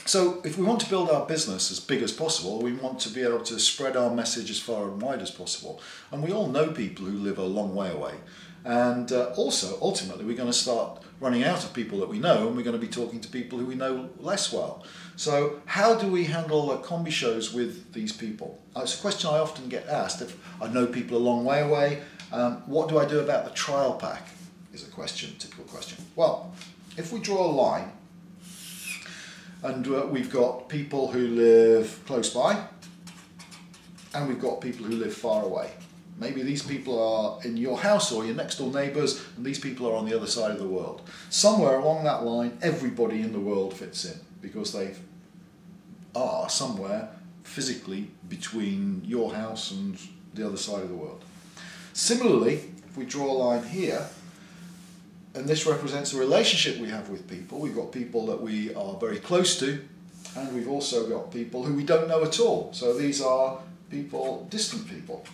So if we want to build our business as big as possible, we want to be able to spread our message as far and wide as possible. And we all know people who live a long way away. And also, ultimately, we're going to start running out of people that we know, and we're going to be talking to people who we know less well. So how do we handle combi shows with these people? It's a question I often get asked. If I know people a long way away, what do I do about the trial pack? Is a question, typical question. Well, if we draw a line, and we've got people who live close by, and we've got people who live far away. Maybe these people are in your house or your next door neighbours, and these people are on the other side of the world. Somewhere along that line, everybody in the world fits in, because they are somewhere physically between your house and the other side of the world. Similarly, if we draw a line here, and this represents the relationship we have with people. We've got people that we are very close to, and we've also got people who we don't know at all. So these are people, distant people.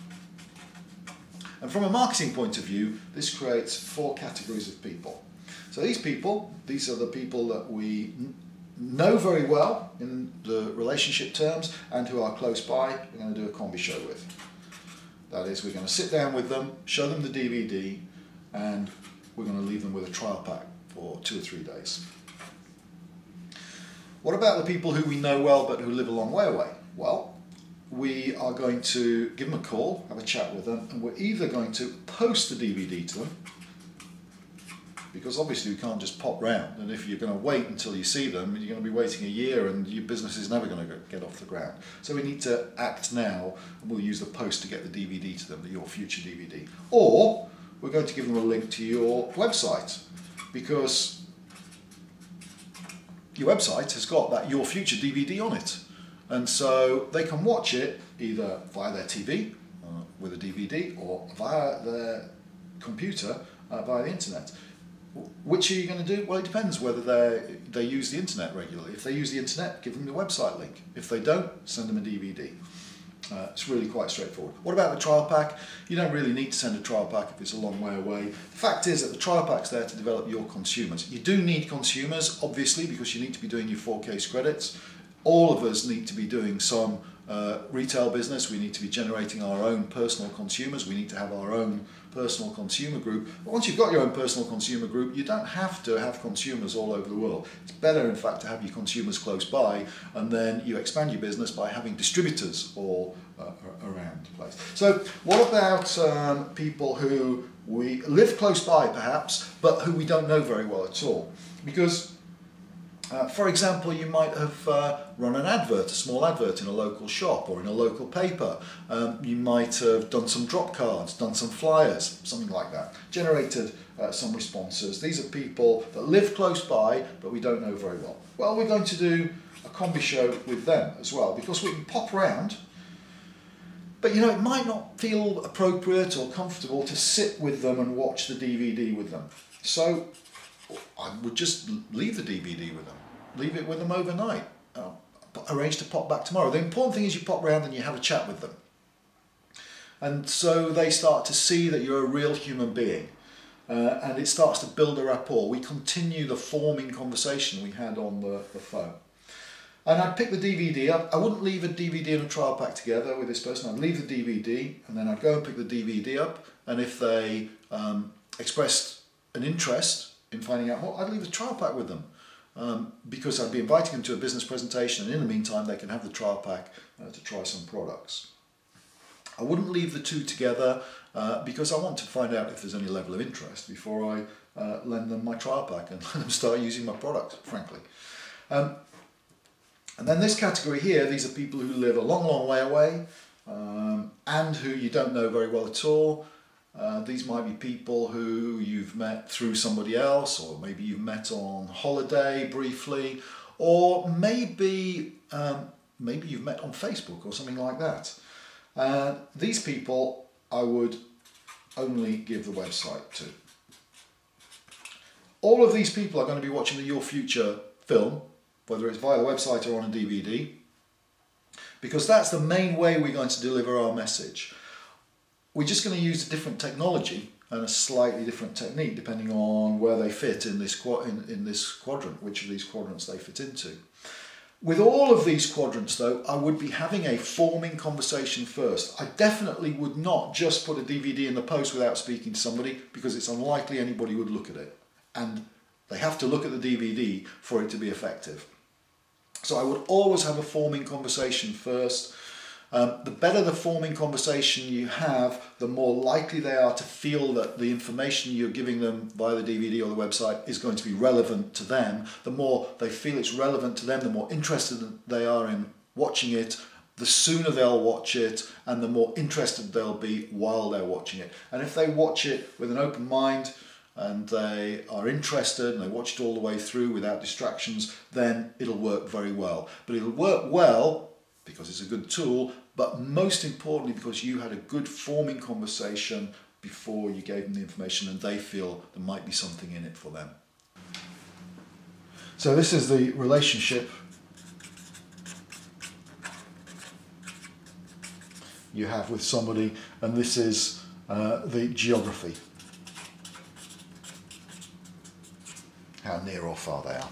And from a marketing point of view, this creates 4 categories of people. So these people, these are the people that we know very well in the relationship terms and who are close by, we're going to do a combi show with. That is, we're going to sit down with them, show them the DVD, and we're going to leave them with a trial pack for 2 or 3 days. What about the people who we know well but who live a long way away? Well, we are going to give them a call, have a chat with them, and we're either going to post the DVD to them, because obviously we can't just pop round, and if you're going to wait until you see them, you're going to be waiting a year and your business is never going to get off the ground. So we need to act now, and we'll use the post to get the DVD to them, your future DVD. Or we're going to give them a link to your website, because your website has got that Your Future DVD on it. And so they can watch it either via their TV with a DVD or via their computer via the internet. Which are you going to do? Well, it depends whether they use the internet regularly. If they use the internet, give them the website link. If they don't, send them a DVD. It's really quite straightforward. What about the trial pack? You don't really need to send a trial pack if it's a long way away. The fact is that the trial pack's there to develop your consumers. You do need consumers, obviously, because you need to be doing your 4K credits. All of us need to be doing some retail business. We need to be generating our own personal consumers. We need to have our own personal consumer group. But once you've got your own personal consumer group, you don't have to have consumers all over the world. It's better, in fact, to have your consumers close by, and then you expand your business by having distributors all around the place. So what about people who we live close by, perhaps, but who we don't know very well at all? Because for example, you might have run an advert, a small advert in a local shop or in a local paper. You might have done some drop cards, done some flyers, something like that. Generated some responses. These are people that live close by but we don't know very well. Well, we're going to do a combi show with them as well, because we can pop around, but you know, it might not feel appropriate or comfortable to sit with them and watch the DVD with them. So I would just leave the DVD with them, leave it with them overnight, arrange to pop back tomorrow. The important thing is you pop round and you have a chat with them. And so they start to see that you're a real human being, and it starts to build a rapport. We continue the forming conversation we had on the phone. And I'd pick the DVD up. I wouldn't leave a DVD and a trial pack together with this person. I'd leave the DVD and then I'd go and pick the DVD up, and if they expressed an interest in finding out more, I'd leave the trial pack with them, because I'd be inviting them to a business presentation, and in the meantime they can have the trial pack to try some products. I wouldn't leave the two together because I want to find out if there's any level of interest before I lend them my trial pack and let them start using my product, frankly. And then this category here, these are people who live a long, long way away and who you don't know very well at all. These might be people who you've met through somebody else, or maybe you've met on holiday briefly, or maybe you've met on Facebook or something like that. These people I would only give the website to. All of these people are going to be watching the Your Future film, whether it's via the website or on a DVD, because that's the main way we're going to deliver our message. We're just going to use a different technology and a slightly different technique depending on where they fit in this quadrant, which of these quadrants they fit into. With all of these quadrants though, I would be having a forming conversation first. I definitely would not just put a DVD in the post without speaking to somebody, because it's unlikely anybody would look at it. And they have to look at the DVD for it to be effective. So I would always have a forming conversation first. The better the forming conversation you have, the more likely they are to feel that the information you're giving them via the DVD or the website is going to be relevant to them. The more they feel it's relevant to them, the more interested they are in watching it, the sooner they'll watch it, and the more interested they'll be while they're watching it. And if they watch it with an open mind and they are interested and they watch it all the way through without distractions, then it'll work very well. But it'll work well because it's a good tool, but most importantly because you had a good forming conversation before you gave them the information and they feel there might be something in it for them. So this is the relationship you have with somebody, and this is the geography, how near or far they are.